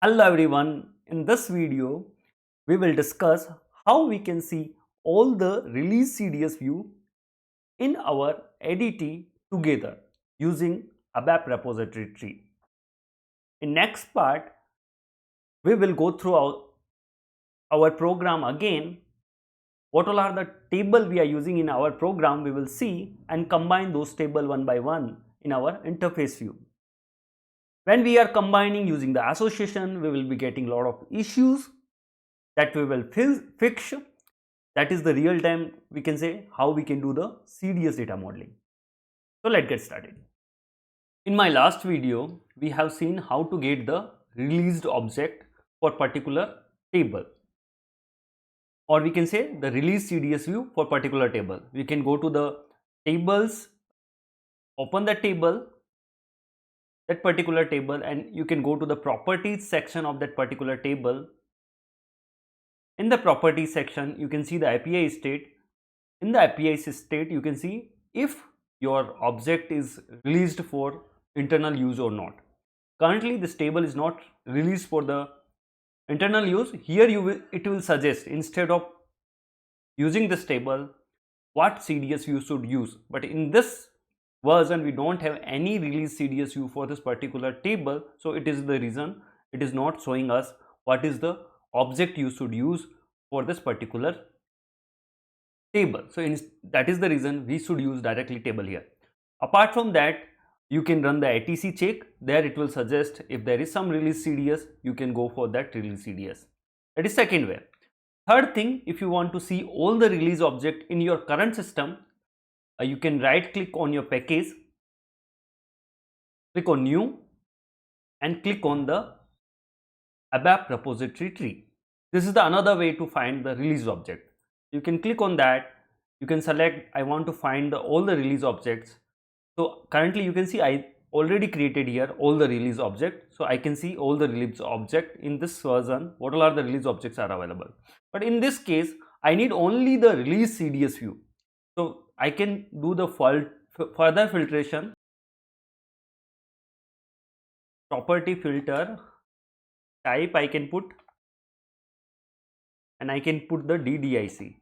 Hello everyone, in this video we will discuss how we can see all the release CDS view in our ADT together using ABAP repository tree. In next part we will go through our program again. What all are the table we are using in our program we will see and combine those table one by one in our interface view. When we are combining using the association, we will be getting a lot of issues that we will fix. That is the real time, we can say, how we can do the CDS data modeling. So let's get started. In my last video, we have seen how to get the released object for particular table, or we can say the release CDS view for particular table. We can go to the tables, open the table, that particular table, and you can go to the properties section of that particular table. In the properties section, you can see the API state. In the API state, you can see if your object is released for internal use or not. Currently, this table is not released for the internal use. Here it will suggest, instead of using this table, what CDS you should use. But in this version, we don't have any release CDS view for this particular table. So it is the reason it is not showing us what is the object you should use for this particular table. So that is the reason we should use directly table here. Apart from that, you can run the ATC check. There it will suggest if there is some release CDS, you can go for that release CDS. That is second way. Third thing, if you want to see all the release object in your current system, you can right click on your package, click on new, and click on the ABAP repository tree. This is the another way to find the release object. You can click on that. You can select I want to find all the release objects. So currently you can see I already created here all the release object. So I can see all the release object in this version. What all are the release objects are available. But in this case, I need only the release CDS view. So I can do the further filtration. Property filter type I can put, and I can put the DDIC.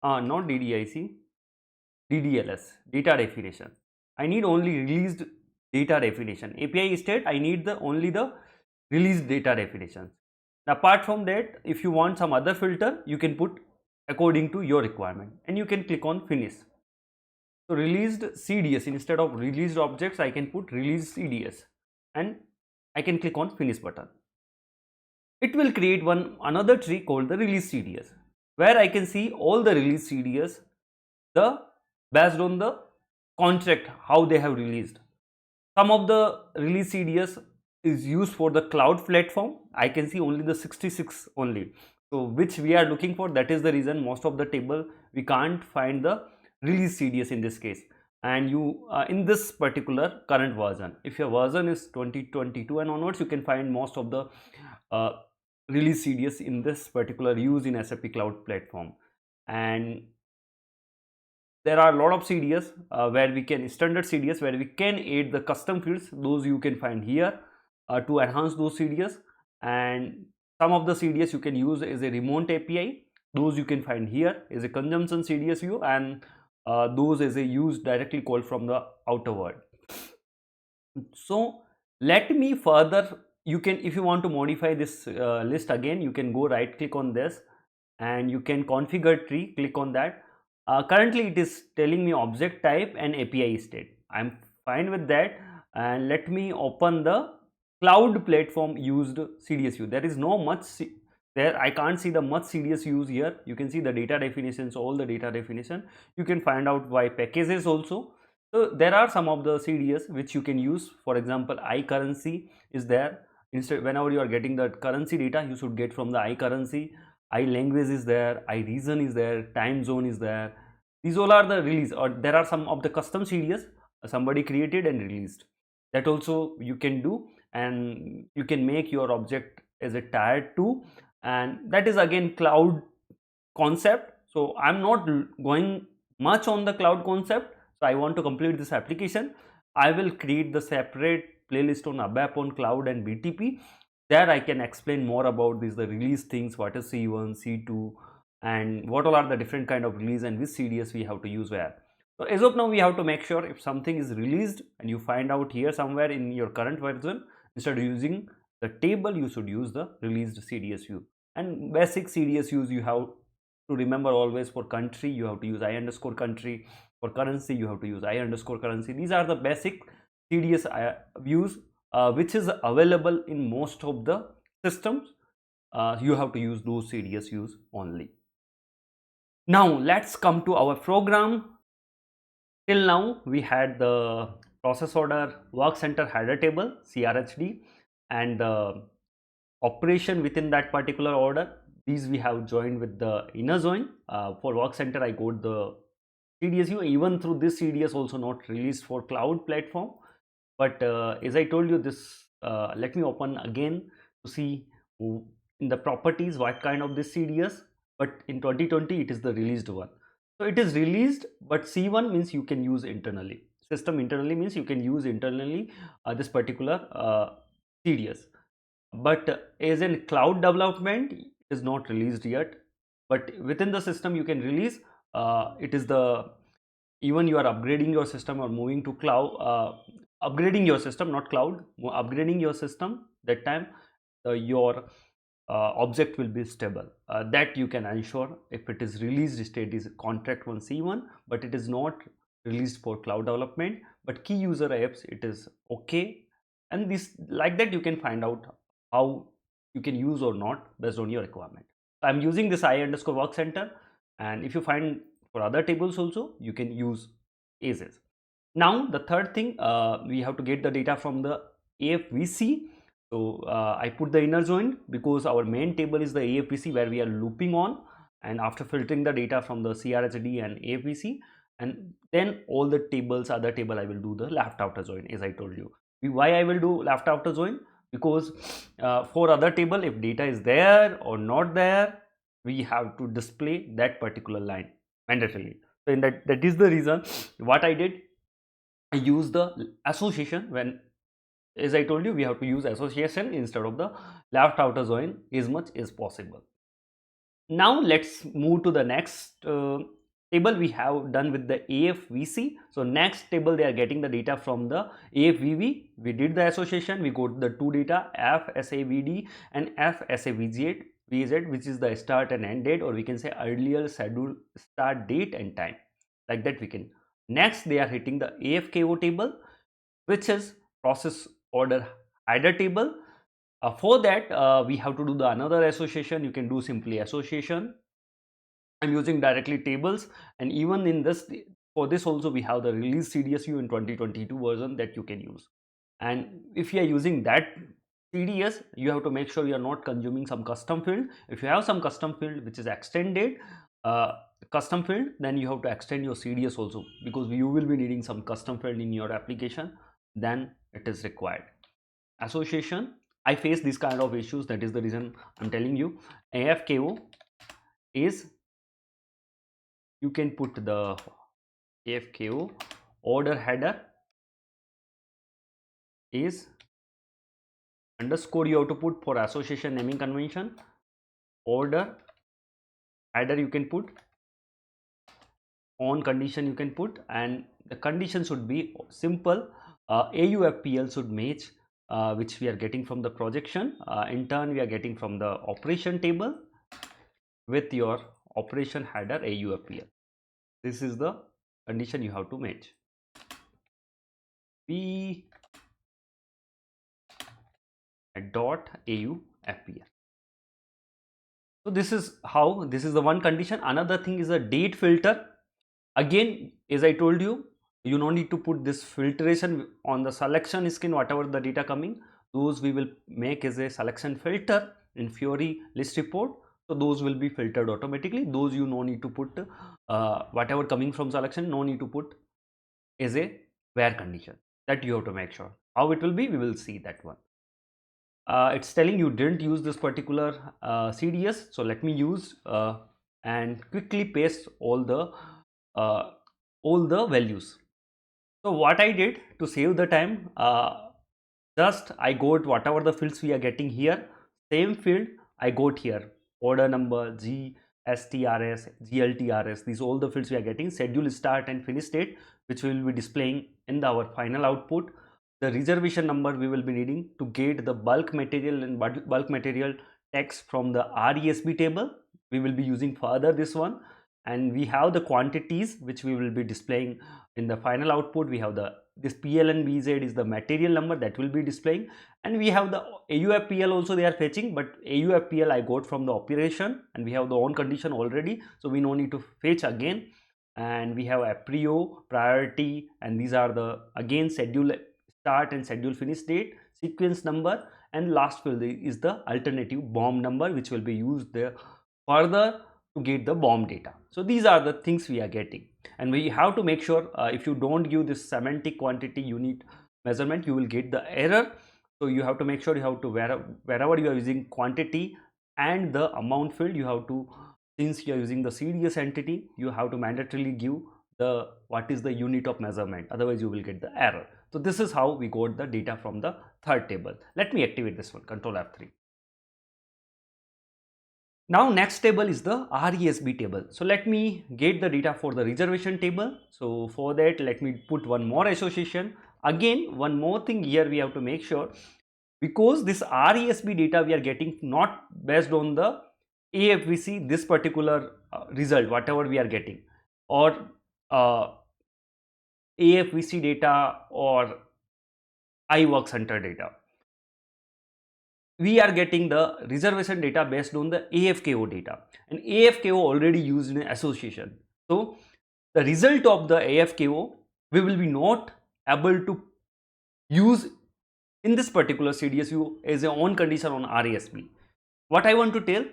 Not DDIC, DDLS, data definition. I need only released data definition. API state, I need only the released data definitions. Apart from that, if you want some other filter, you can put according to your requirement, and you can click on finish. So released CDS, instead of released objects, I can put released CDS, and I can click on finish button. It will create another tree called the release CDS, where I can see all the release CDS based on the contract how they have released. Some of the release CDS is used for the cloud platform. I can see only the 66 only. So which we are looking for, that is the reason most of the table we can't find the release CDS in this case. And you in this particular current version, if your version is 2022 and onwards, you can find most of the release CDS in this particular use in SAP cloud platform. And there are a lot of CDS where we can standard CDS where we can add the custom fields. Those you can find here to enhance those CDS. And some of the CDS you can use as a remote API. Those you can find here as a consumption CDS view, and those as a use directly called from the outer world. So let me further, you can, if you want to modify this list again, you can go right click on this and you can configure tree, click on that. Currently it is telling me object type and API state. I'm fine with that, and let me open the cloud platform used CDS view. There is no much there, I can't see the much CDS use here. You can see the data definitions, all the data definition. You can find out by packages also. So there are some of the CDS which you can use. For example, iCurrency is there. Instead, whenever you are getting the currency data, you should get from the iCurrency. iLanguage is there, iReason is there, time zone is there. These all are the release, or there are some of the custom CDS somebody created and released. That also you can do, and you can make your object as a tier 2, and that is again cloud concept. So I'm not going much on the cloud concept. So I want to complete this application. I will create the separate playlist on ABAP on cloud and BTP. There I can explain more about this, the release things, what is C1, C2, and what all are the different kind of release and which CDS we have to use where. So as of now, we have to make sure if something is released and you find out here somewhere in your current version, instead of using the table, you should use the released CDS view. And basic CDS views you have to remember always. For country, you have to use I underscore country. For currency, you have to use I underscore currency. These are the basic CDS views which is available in most of the systems. You have to use those CDS views only. Now let's come to our program. Till now we had the process order, work center header table, CRHD, and the operation within that particular order. These we have joined with the inner join. For work center I got the CDS view. Even through this CDS also not released for cloud platform, but as I told you this, let me open again to see in the properties what kind of this CDS. But in 2020 it is the released one. So it is released, but C1 means you can use internally. System internally means you can use internally this particular CDS. But as in cloud development, it is not released yet. But within the system you can release. It is the, even you are upgrading your system or moving to cloud, upgrading your system, not cloud, upgrading your system, that time your object will be stable. That you can ensure if it is released state is contract 1 C1, but it is not released for cloud development, but key user apps it is okay. And this, like that, you can find out how you can use or not based on your requirement. I'm using this I underscore work center, and if you find for other tables also, you can use as is. Now the third thing, we have to get the data from the AFVC. So I put the inner join because our main table is the AFVC where we are looping on, and after filtering the data from the CRHD and AFVC, and then all the tables, other table, I will do the left outer join as I told you. Why I will do left outer join? Because for other table, if data is there or not there, we have to display that particular line mandatorily. So in that is the reason what I did. I use the association when, as I told you, we have to use association instead of the left outer join as much as possible. Now let's move to the next table we have done with the AFVC. So next table they are getting the data from the AFVV. We did the association, we got the two data FSAVD and FSAVZ, which is the start and end date, or we can say earlier scheduled start date and time. Like that we can. Next they are hitting the AFKO table, which is process order header table. For that we have to do the another association. You can do simply association. I'm using directly tables, and even in this, for this also we have the release CDSU in 2022 version that you can use. And if you are using that CDS, you have to make sure you are not consuming some custom field. If you have some custom field which is extended custom field, then you have to extend your CDS also, because you will be needing some custom field in your application, then it is required. Association, I face this kind of issues, that is the reason I'm telling you. AFKO is, you can put the AFKO order header is underscore, you have to put for association naming convention, order header you can put, on condition you can put, and the condition should be simple. AUFPL should match which we are getting from the projection. In turn we are getting from the operation table with your operation header AUFPL. This is the condition you have to match. We dot AUFPL. So this is how, this is the one condition. Another thing is a date filter. Again, as I told you, you don't need to put this filtration on the selection screen. Whatever the data coming, those we will make as a selection filter in Fiori list report. So those will be filtered automatically. Those you no need to put whatever coming from selection, no need to put as a where condition. That you have to make sure. How it will be, we will see that one. It's telling you didn't use this particular CDS, so let me use and quickly paste all the values. So what I did to save the time, just I got whatever the fields we are getting here, same field I got here, order number, GSTRS, GLTRS, these all the fields we are getting, schedule start and finish date, which we will be displaying in our final output. The reservation number we will be needing to get the bulk material and bulk material text from the RESB table. We will be using further this one, and we have the quantities which we will be displaying in the final output. We have the this PL and BZ is the material number that will be displaying, and we have the AUFPL also they are fetching, but AUFPL I got from the operation, and we have the on condition already, so we no need to fetch again. And we have APRIO, priority, and these are the again schedule start and schedule finish date, sequence number, and last field is the alternative BOM number, which will be used there further to get the BOM data. So these are the things we are getting, and we have to make sure if you don't give this semantic quantity unit measurement, you will get the error. So you have to make sure you have to wherever you are using quantity and the amount field, you have to, since you are using the CDS entity, you have to mandatorily give the what is the unit of measurement, otherwise you will get the error. So this is how we got the data from the third table. Let me activate this one, Control F3. Now next table is the RESB table. So let me get the data for the reservation table. So for that, let me put one more association. Again, one more thing here we have to make sure, because this RESB data we are getting not based on the AFVC, this particular result, whatever we are getting, or AFVC data or iWork Center data. We are getting the reservation data based on the AFKO data, and AFKO already used in association. So the result of the AFKO we will be not able to use in this particular CDS view as a on condition on RESB. What I want to tell,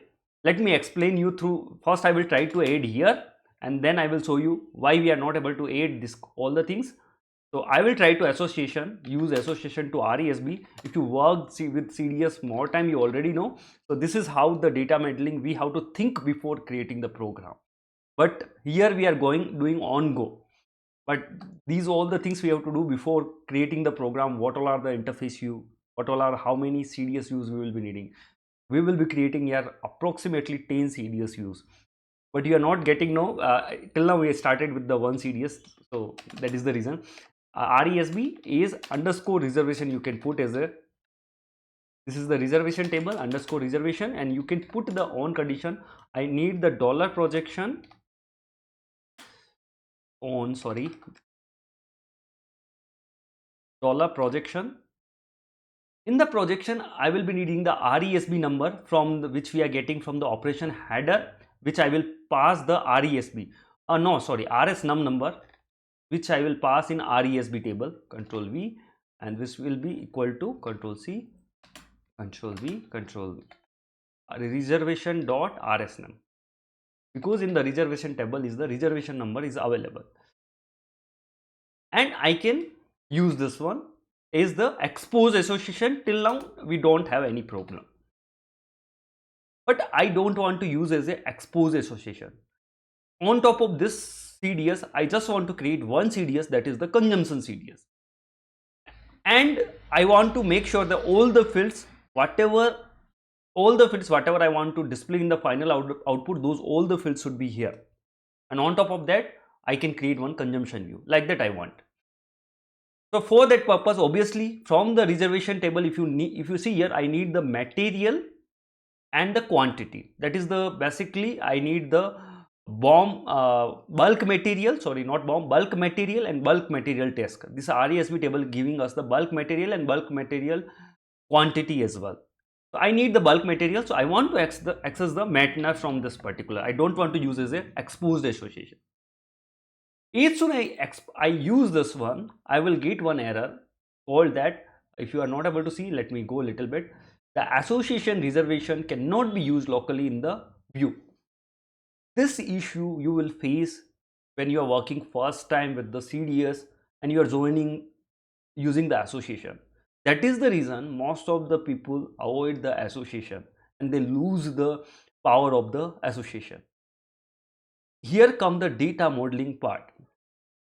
let me explain you through. First I will try to add here, and then I will show you why we are not able to add this all the things. So I will try to use association to RESB. If you work with CDS more time, you already know. So this is how the data modeling we have to think before creating the program. But here we are doing on go. But these all the things we have to do before creating the program. What all are the interface view? What all are how many CDS views we will be needing? We will be creating here approximately 10 CDS views. But you are not getting till now we started with the one CDS, so that is the reason. RESB is underscore reservation, you can put as a, this is the reservation table underscore reservation, and you can put the on condition. I need the dollar projection on, sorry, dollar projection. In the projection I will be needing the RESB number from which we are getting from the operation header, which I will pass the RESB RS num number, which I will pass in RESB table, Control V, and this will be equal to Control C, Control V, Control V, reservation dot RS num, because in the reservation table is the reservation number is available, and I can use this one is the expose association. Till now we don't have any problem, but I don't want to use as a expose association. On top of this CDS, I just want to create one CDS, that is the consumption CDS, and I want to make sure that all the fields whatever I want to display in the final output, those all the fields should be here, and on top of that I can create one consumption view like that I want. So for that purpose, obviously from the reservation table, if you see here, I need the material and the quantity. That is the basically I need the bulk material, sorry, not bulk material and bulk material task. This RESB table giving us the bulk material and bulk material quantity as well. So I need the bulk material, so I want to access the MATNA from this particular. I don't want to use as a exposed association. As soon as I use this one, I will get one error called that, if you are not able to see, let me go a little bit. The association reservation cannot be used locally in the view. This issue you will face when you are working first time with the CDS and you are using the association. That is the reason most of the people avoid the association and they lose the power of the association. Here come the data modeling part.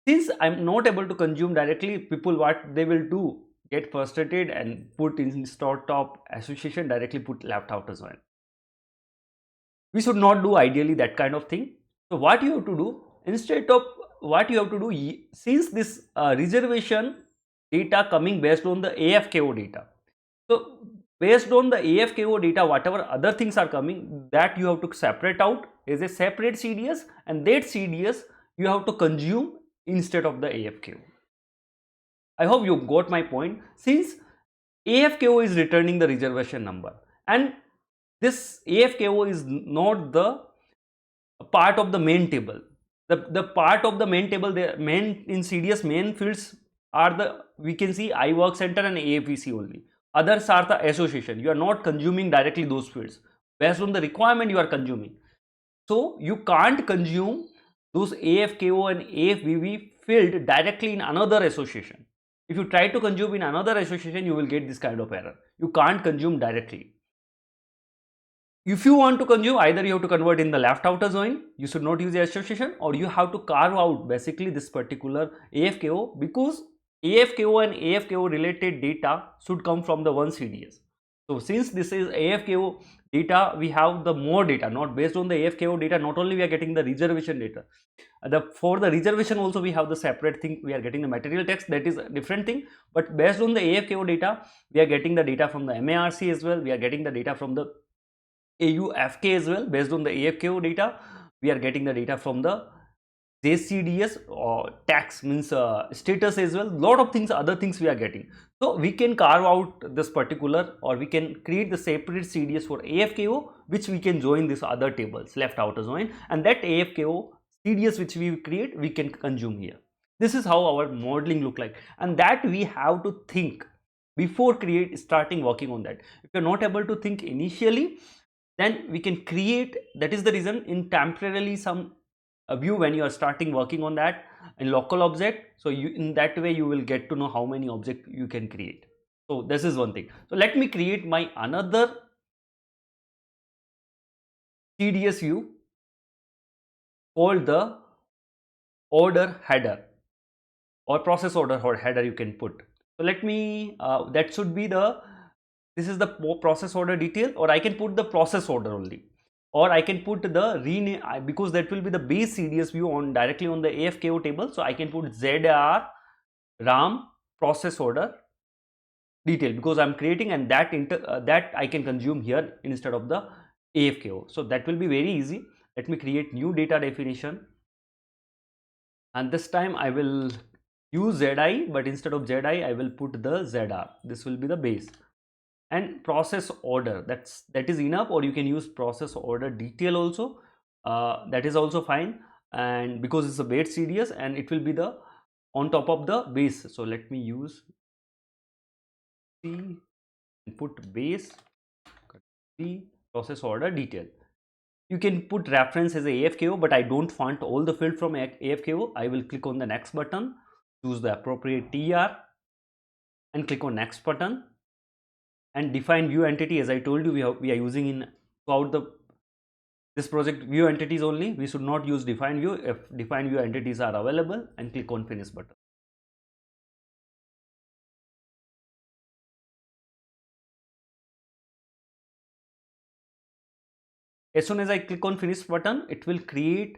Since I'm not able to consume directly, people what they will do, get frustrated and put in start top association, directly put left outer join. We should not do ideally that kind of thing. So what you have to do, instead of what you have to do, since this reservation data coming based on the AFKO data, so based on the AFKO data, whatever other things are coming, that you have to separate out as a separate CDS, and that CDS you have to consume instead of the AFKO. I hope you got my point. Since AFKO is returning the reservation number, and this AFKO is not the part of the main table. The part of the main table, the main in CDS main fields are the, we can see I work center and AFVC only. Others are the association. You are not consuming directly those fields. Based on the requirement you are consuming. So you can't consume those AFKO and AFVV field directly in another association. If you try to consume in another association, you will get this kind of error. You can't consume directly. If you want to consume, either you have to convert in the left outer join, you should not use the association, or you have to carve out basically this particular AFKO, because AFKO and AFKO related data should come from the one CDS. So since this is AFKO data, we have the more data, not based on the AFKO data. Not only we are getting the reservation data, for the reservation also we have the separate thing. We are getting the material text, that is a different thing. But based on the AFKO data, we are getting the data from the MARC as well. We are getting the data from the AUFK as well. Based on the AFKO data, we are getting the data from the JCDS or tax, means status as well. Lot of things, other things we are getting. So we can carve out this particular, or we can create the separate CDS for AFKO, which we can join this other tables, left outer join, and that AFKO CDS which we create, we can consume here. This is how our modeling look like, and that we have to think before starting working on that. If you're not able to think initially, then we can create. That is the reason in temporarily some view, when you are starting working on that in local object, so you, in that way you will get to know how many objects you can create. So this is one thing. So let me create my another CDS view called the order header, or process order or header you can put. So let me that should be the, this is the process order detail, or I can put the process order only, or I can put the rename, because that will be the base CDS view on directly on the AFKO table. So I can put ZR RAM process order detail, because I'm creating, and that that I can consume here instead of the AFKO. So that will be very easy. Let me create new data definition, and this time I will use ZI, but instead of ZI I will put the ZR. This will be the base. And process order, that is enough, or you can use process order detail also, that is also fine. And because it's a base CDS, and it will be the on top of the base. So let me use C and put base C process order detail. You can put reference as a AFKO, but I don't want all the field from AFKO. I will click on the next button, choose the appropriate TR, and click on next button, and define view entity. As I told you, we are using in throughout this project view entities only. We should not use define view if define view entities are available, and click on finish button. As soon as I click on finish button, it will create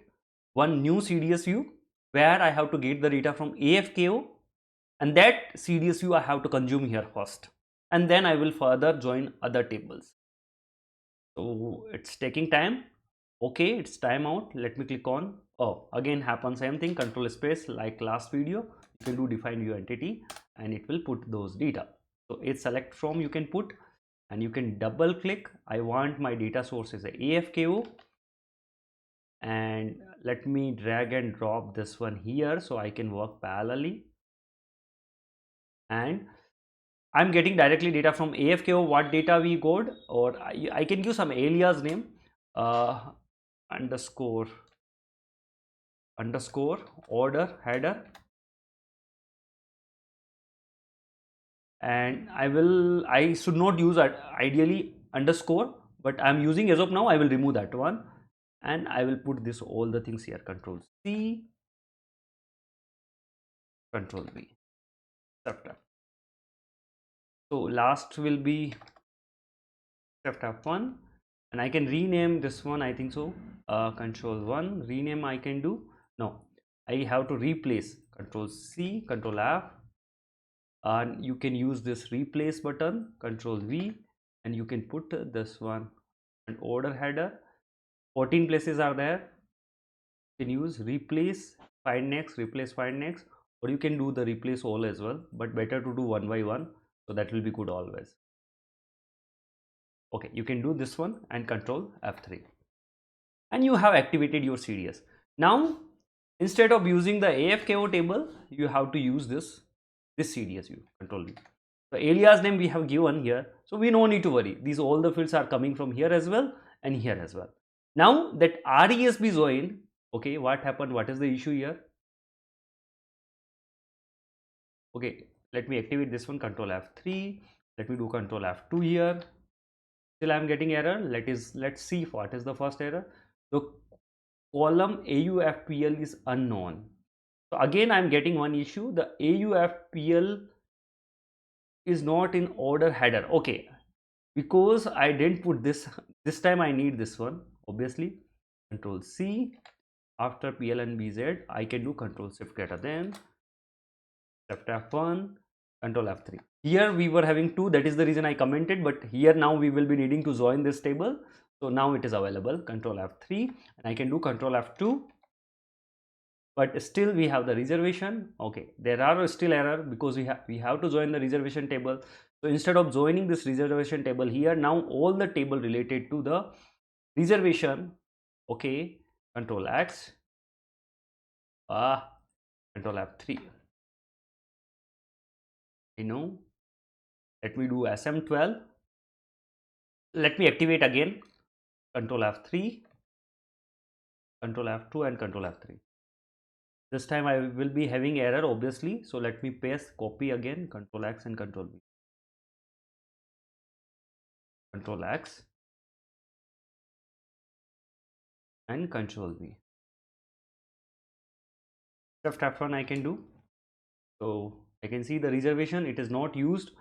one new CDS view where I have to get the data from AFKO, and that CDS view I have to consume here first, and then I will further join other tables. So it's taking time. Okay, it's time out. Let me click on, oh, again happen same thing, control space, like last video. You can do define view entity, and it will put those data. So it's select from, you can put, and you can double click. I want my data source is a AFKO, and let me drag and drop this one here so I can work parallelly. And I'm getting directly data from AFKO. What data we got, or I can use some alias name, underscore order header, and I should not use ideally underscore, but I'm using as of now. I will remove that one, and I will put this all the things here, control C, control V, etc. So last will be shift F1, and I can rename this one, I think so. Control 1 rename I can do. No, I have to replace. Control C, Control F, and you can use this replace button, Control V, and you can put this one an order header. 14 places are there. You can use replace, find next, replace, find next, or you can do the replace all as well, but better to do one by one, so that will be good always. Okay, you can do this one and Control F3, and you have activated your CDS. Now instead of using the AFKO table, you have to use this CDS view, Control V. The alias name we have given here, so we no need to worry. These all the fields are coming from here as well and here as well. Now that RESB joined, okay, what happened? What is the issue here? Okay, let me activate this one, Control F3. Let me do Control F2 here. Still I am getting error. Let's see what is the first error. The column AUFPL is unknown. So again I am getting one issue. The AUFPL is not in order header. Okay, because I didn't put this time I need this one, obviously. Control C, after PL and BZ I can do Control Shift greater than, Shift F1, Control F3. Here we were having 2, that is the reason I commented, but here now we will be needing to join this table. So now it is available, Control F3, and I can do Control F2, but still we have the reservation. Okay, there are still error because we have to join the reservation table. So instead of joining this reservation table here, now all the table related to the reservation, okay, Control X, Control F3. I know. Let me do SM12. Let me activate again, Control F3, Control F2 and Control F3. This time I will be having error obviously, so let me paste, copy again, Control X and Control V. Control X and Control V. Shift F1 I can do. So I can see the reservation, it is not used.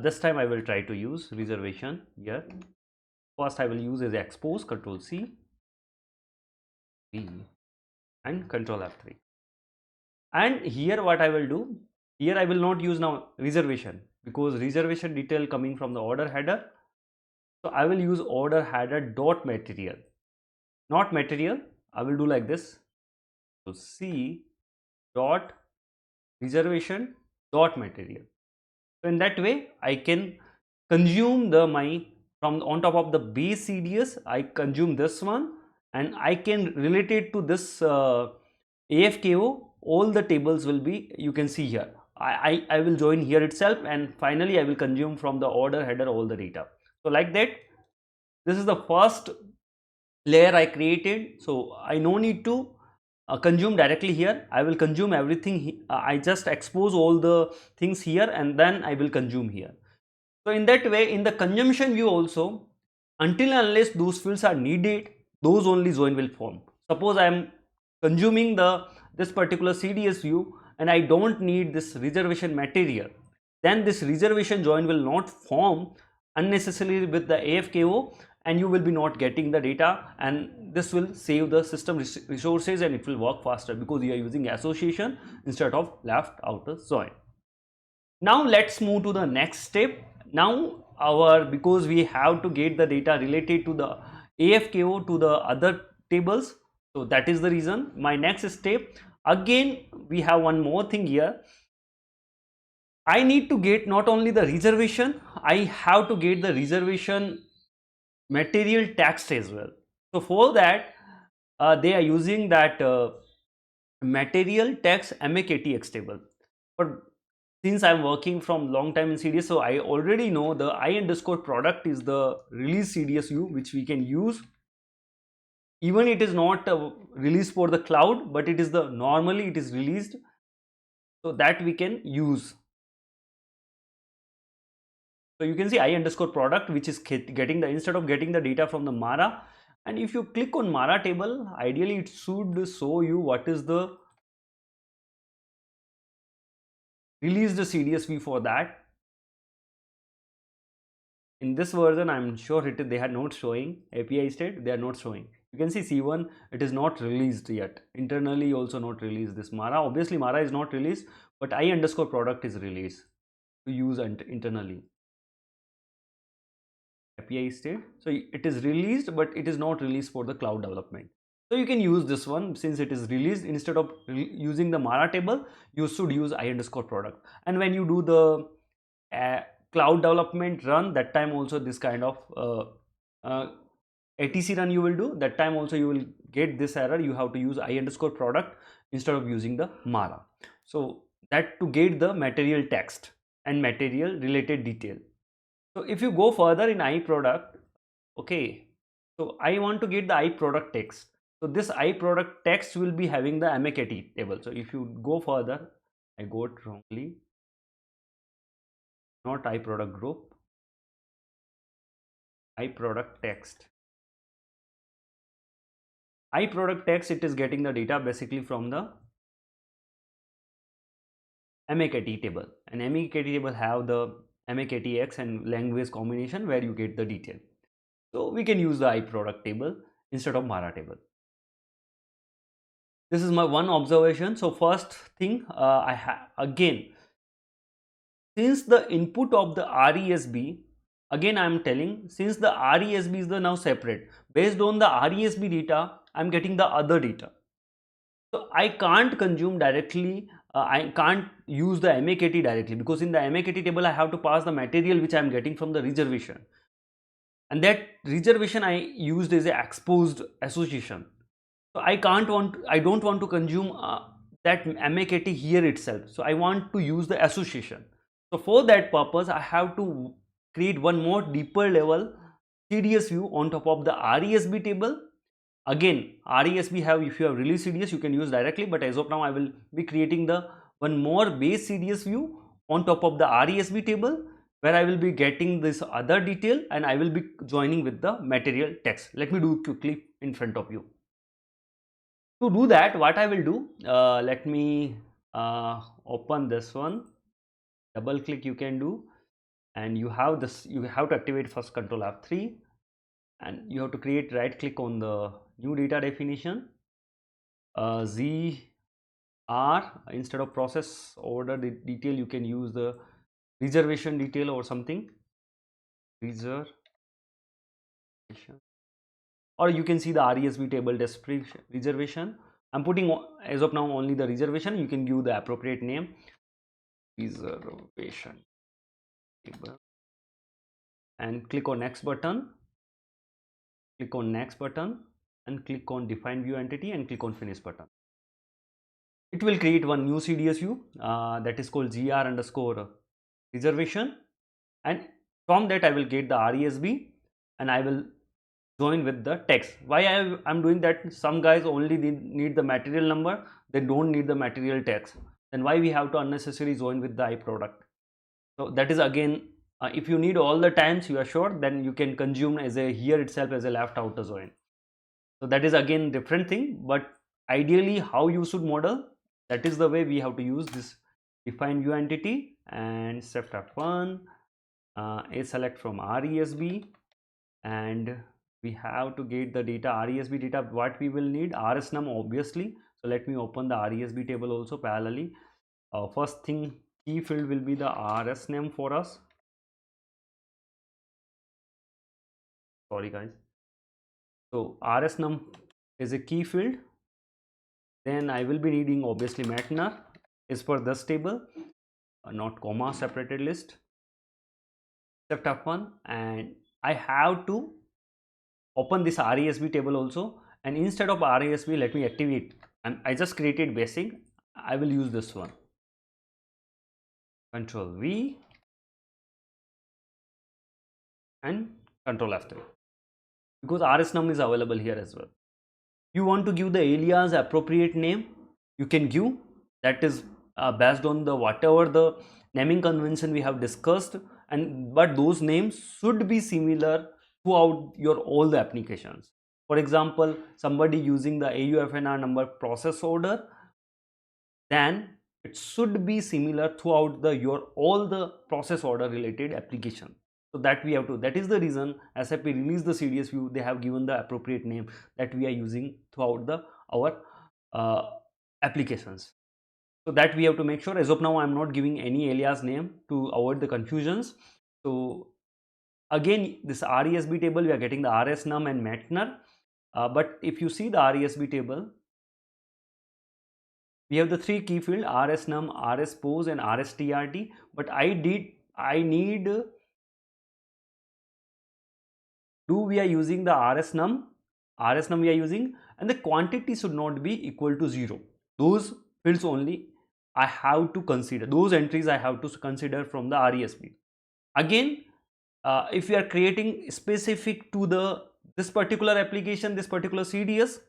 This time I will try to use reservation here. First I will use as expose, Control C, V and Control F3. And here what I will do, here I will not use now reservation because reservation detail coming from the order header. So I will use order header dot material, not material. I will do like this. So C dot reservation dot material. So in that way I can consume the my from on top of the base CDS, I consume this one and I can relate it to this AFKO. All the tables will be, you can see here, I will join here itself, and finally I will consume from the order header all the data. So like that, this is the first layer I created. So I no need to consume directly here. I will consume everything. I just expose all the things here and then I will consume here. So in that way, in the consumption view also, until and unless those fields are needed, those only join will form. Suppose I am consuming this particular CDS view and I don't need this reservation material, then this reservation join will not form unnecessarily with the AFKO, and you will be not getting the data, and this will save the system resources and it will work faster because you are using association instead of left outer join. Now let's move to the next step. Now because we have to get the data related to the AFKO to the other tables, so that is the reason my next step, again we have one more thing here. I need to get not only the reservation, I have to get the reservation material text as well. So for that they are using that material text MAKTX table. But since I'm working from long time in CDS, so I already know the I_product is the release CDS view which we can use. Even it is not released for the cloud, but it is the normally it is released, so that we can use. So you can see I_product which is getting the, instead of getting the data from the Mara, and if you click on Mara table, ideally it should show you what is the released CDS view for that. in this version I'm sure they are not showing API state, they are not showing. You can see C1, it is not released yet, internally also not released. This Mara, obviously Mara is not released, but I underscore product is released to use internally. API state, so it is released, but it is not released for the cloud development. So you can use this one, since it is released, instead of using the Mara table, you should use I underscore product. And when you do the cloud development run, that time also this kind of ATC run you will do, that time also you will get this error, you have to use I underscore product instead of using the Mara. So that to get the material text and material related detail. So if you go further in I product, okay, so I want to get the I product text. So this I product text will be having the MAKT table. So if you go further, I go it wrongly, not I product group, I product text. I product text, it is getting the data basically from the MAKT table, and MAKT table have the MAKTX and language combination where you get the detail. So we can use the I product table instead of Mara table. This is my one observation. So first thing, I have again, since the input of the RESB, again I am telling, since the RESB is the now separate, based on the RESB data, I am getting the other data. So I can't consume directly, I can't use the MAKT directly, because in the MAKT table I have to pass the material which I am getting from the reservation, and that reservation I used as a exposed association. So I don't want to consume that MAKT here itself. So I want to use the association. So for that purpose, I have to create one more deeper level CDS view on top of the RESB table. Again, RESB have, if you have release CDS, you can use directly, but as of now, I will be creating the one more base CDS view on top of the RESB table, where I will be getting this other detail and I will be joining with the material text. Let me do quickly in front of you. To do that, what I will do, let me open this one, double click you can do, and you have this, you have to activate first Control F3, and you have to create, right click on the new data definition, ZR, instead of process order detail you can use the reservation detail or something, reservation, or you can see the RESB table description reservation. I'm putting as of now only the reservation. You can give the appropriate name, reservation table, and click on next button, click on next button, and click on define view entity and click on finish button. It will create one new CDS view that is called GR underscore reservation, and from that I will get the RESB and I will join with the text. Why I'm doing that? Some guys only need the material number, they don't need the material text. Then why we have to unnecessarily join with the I product? So that is again, if you need all the times you are sure, then you can consume as a here itself as a left outer join. So that is again different thing, but ideally how you should model, that is the way we have to use this define view entity and shift F1, a select from RESB, and we have to get the data RESB data. What we will need, RSNum obviously. So let me open the RESB table also parallelly. First thing, key field will be the RSNum for us. Sorry guys. So RSNum is a key field. Then I will be needing obviously Matner is for this table, not comma separated list. Shift F1, and I have to open this RESB table also, and instead of RESB let me activate, and I just created basic, I will use this one, Control V and Control F3, because RSNum is available here as well. You want to give the alias appropriate name, you can give, that is based on the whatever the naming convention we have discussed, and but those names should be similar throughout your all the applications. For example, somebody using the AUFNR number process order, then it should be similar throughout the your all the process order related application. So that we have to, that is the reason SAP released the CDS view, they have given the appropriate name that we are using throughout the our applications. So that we have to make sure. As of now, I am not giving any alias name to avoid the confusions. So again, this RESB table, we are getting the RS num and matner. But if you see the RESB table, we have the three key field RS num, RS pose and RS TRT. But I need, do we are using the RS num we are using, and the quantity should not be equal to 0. Those fields only I have to consider, those entries I have to consider from the RESB. Again, if you are creating specific to this particular application, this particular CDS,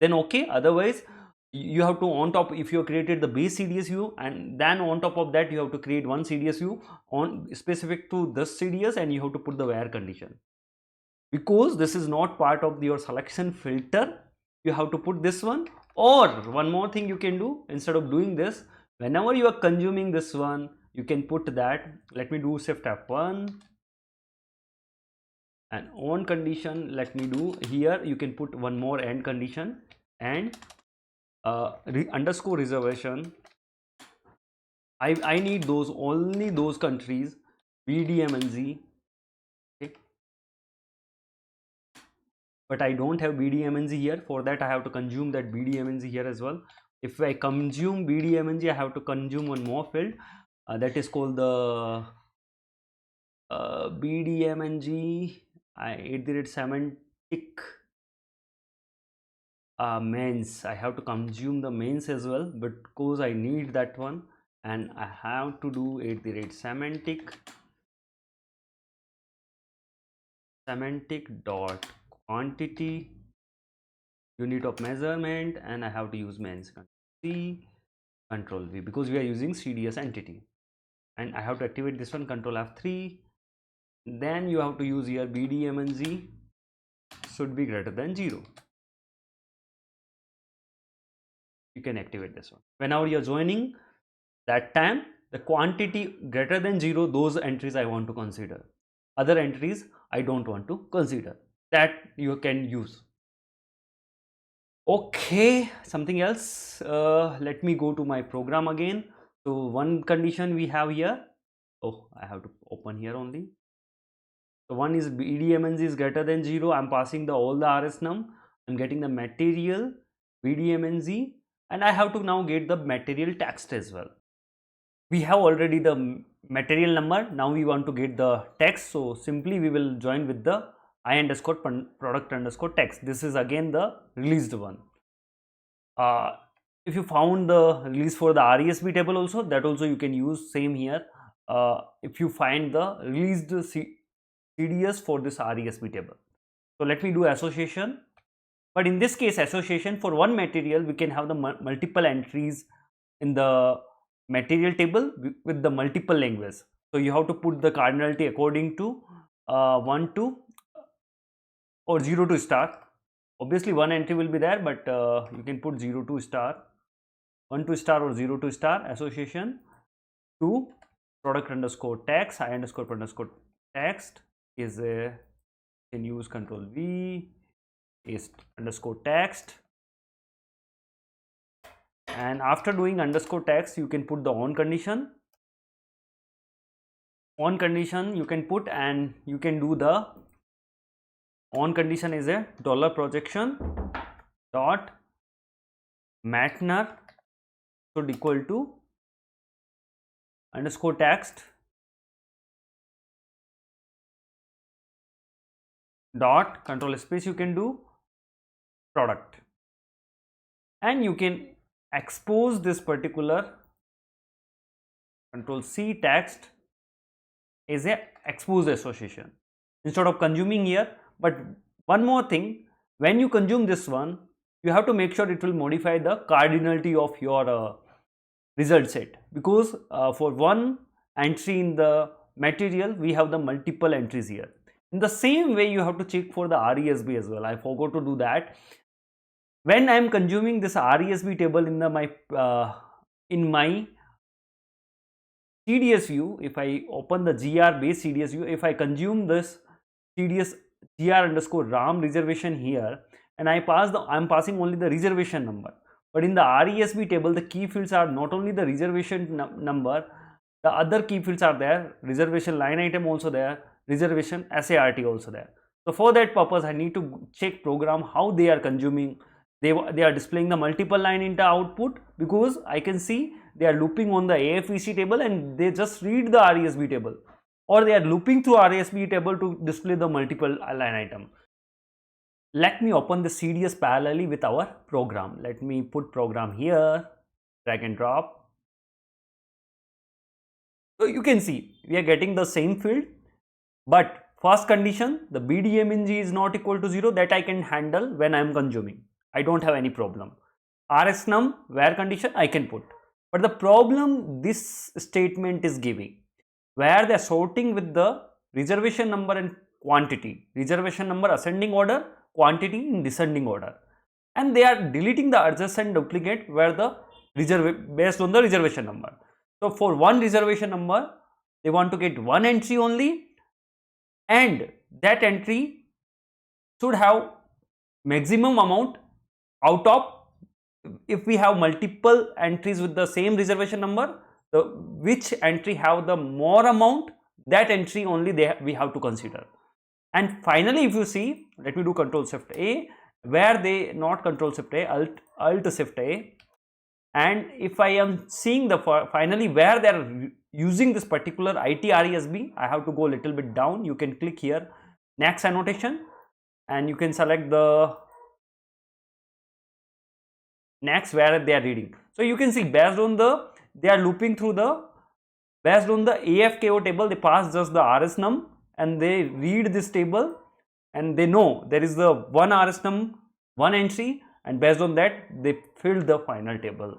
then okay. Otherwise, you have to, on top, if you have created the base CDS view, and then on top of that you have to create one CDS view on specific to this CDS, and you have to put the where condition. Because this is not part of your selection filter, you have to put this one. Or one more thing you can do, instead of doing this, whenever you are consuming this one, you can put that, let me do shift F1 and on condition, let me do here, you can put one more end condition, and underscore reservation. I need those, only those countries, BDMNZ, okay, but I don't have BDMNZ here. For that I have to consume that BDMNZ here as well. If I consume BDMNZ, I have to consume one more field, that is called the BDMNG semantic mains. I have to consume the mains as well, but because I need that one, and I have to do semantic dot quantity unit of measurement, and I have to use mains, C, control V, because we are using CDS entity, and I have to activate this one, control F3. Then you have to use here BDMNZ should be greater than 0. You can activate this one. Whenever you're joining, that time the quantity greater than 0, those entries I want to consider. Other entries I don't want to consider. That you can use. Okay, something else. Let me go to my program again. So one condition we have here. Oh, I have to open here only. So one is BDMNZ is greater than 0. I'm passing all the RS num. I'm getting the material BDMNZ, and I have to now get the material text as well. We have already the material number. Now we want to get the text. So simply we will join with the I underscore product underscore text. This is again the released one. If you found the release for the RESB table also, that also you can use same here. If you find the released CDS for this RESB table. So let me do association. But in this case, association for one material, we can have the multiple entries in the material table with the multiple languages. So you have to put the cardinality according to 1 to or 0 to star. Obviously one entry will be there, but you can put 0 to star, 1 to star or 0 to star association to product underscore text. I underscore text is a, can use control V, is underscore text, and after doing underscore text you can put the on condition. On condition you can put, and you can do the on condition is a dollar projection dot matner should equal to underscore text dot control space, you can do product, and you can expose this particular control C text is a exposed association instead of consuming here. But one more thing, when you consume this one, you have to make sure it will modify the cardinality of your result set, because for one entry in the material we have the multiple entries here. In the same way you have to check for the RESB as well. I forgot to do that. When I am consuming this RESB table in my CDS view, if I open the GR base CDS view, if I consume this CDS GR underscore RAM reservation here, and I'm passing only the reservation number. But in the RESB table, the key fields are not only the reservation number, the other key fields are there, reservation line item also there, reservation SART also there. So for that purpose, I need to check program how they are consuming. They are displaying the multiple line into output, because I can see they are looping on the AFEC table and they just read the RESB table, or they are looping through RESB table to display the multiple line item. Let me open the CDS parallelly with our program. Let me put program here, drag and drop. So you can see we are getting the same field, but first condition, the BDMNG is not equal to 0, that I can handle when I am consuming. I don't have any problem. RSNum, where condition I can put. But the problem this statement is giving, where they are sorting with the reservation number and quantity, reservation number ascending order, quantity in descending order, and they are deleting the adjacent duplicate where the based on the reservation number. So for one reservation number, they want to get one entry only, and that entry should have maximum amount out of, if we have multiple entries with the same reservation number, which entry have the more amount, that entry only we have to consider. And finally, if you see, let me do Control Shift A, where they not Control Shift A, Alt Shift A, and if I am seeing the finally where they are using this particular ITRESB, I have to go a little bit down. You can click here, next annotation, and you can select the next where they are reading. So you can see based on they are looping through based on the AFKO table, they pass just the RSNum and they read this table, and they know there is the one RSNum, one entry, and based on that they filled the final table.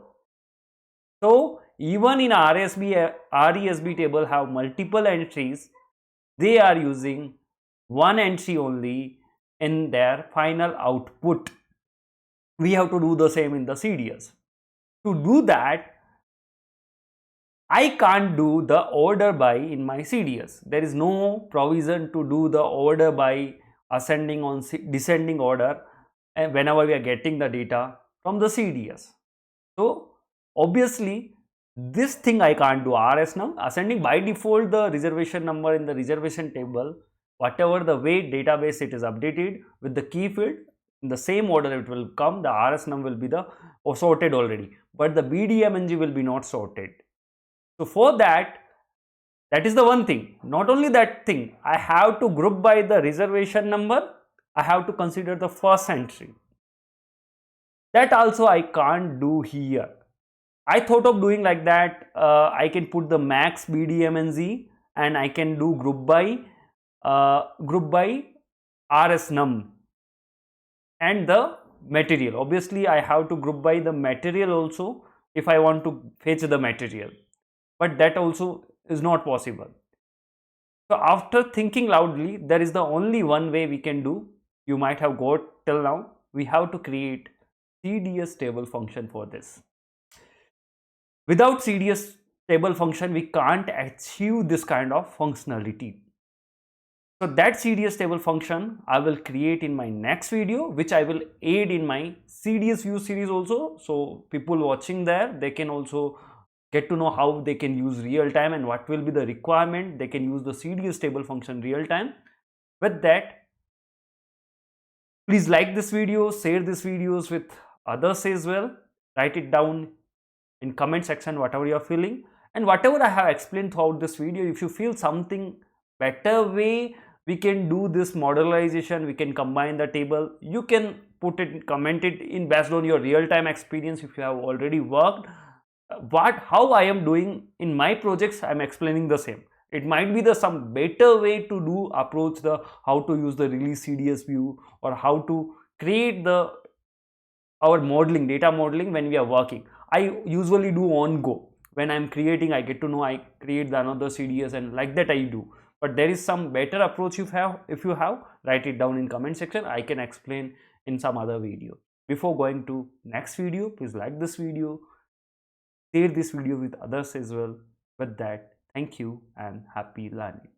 So even in RESB table have multiple entries, they are using one entry only in their final output. We have to do the same in the CDS. To do that, I can't do the order by in my CDS. There is no provision to do the order by ascending on descending order, and whenever we are getting the data from the CDS. So obviously this thing I can't do. RSNum ascending, by default the reservation number in the reservation table, whatever the way database it is updated with the key field, in the same order it will come, the RSNum will be sorted already, but the BDMNG will be not sorted. So for that is the one thing. Not only that thing, I have to group by the reservation number, I have to consider the first entry. That also I can't do here. I thought of doing like that. I can put the max BDMNG and I can do group by RSNum and the material. Obviously I have to group by the material also if I want to fetch the material, but that also is not possible. So after thinking loudly, there is the only one way we can do. You might have got till now. We have to create CDS table function for this. Without CDS table function, we can't achieve this kind of functionality. So that CDS table function I will create in my next video, which I will add in my CDS view series also. So people watching there, they can also get to know how they can use real time and what will be the requirement. They can use the CDS table function real time. With that, please like this video, share these videos with others as well. Write it down in comment section whatever you are feeling, and whatever I have explained throughout this video, if you feel something better way we can do this modelization, we can combine the table, you can put it, comment it in based on your real-time experience. If you have already worked, how I am doing in my projects, I am explaining the same. It might be some better way to do approach how to use the release CDS view, or how to create our modeling, data modeling when we are working. I usually do on go. When I am creating, I get to know, I create another CDS, and like that I do. But there is some better approach if you have, write it down in comment section. I can explain in some other video. Before going to next video, please like this video, share this video with others as well. With that, Thank you and happy learning.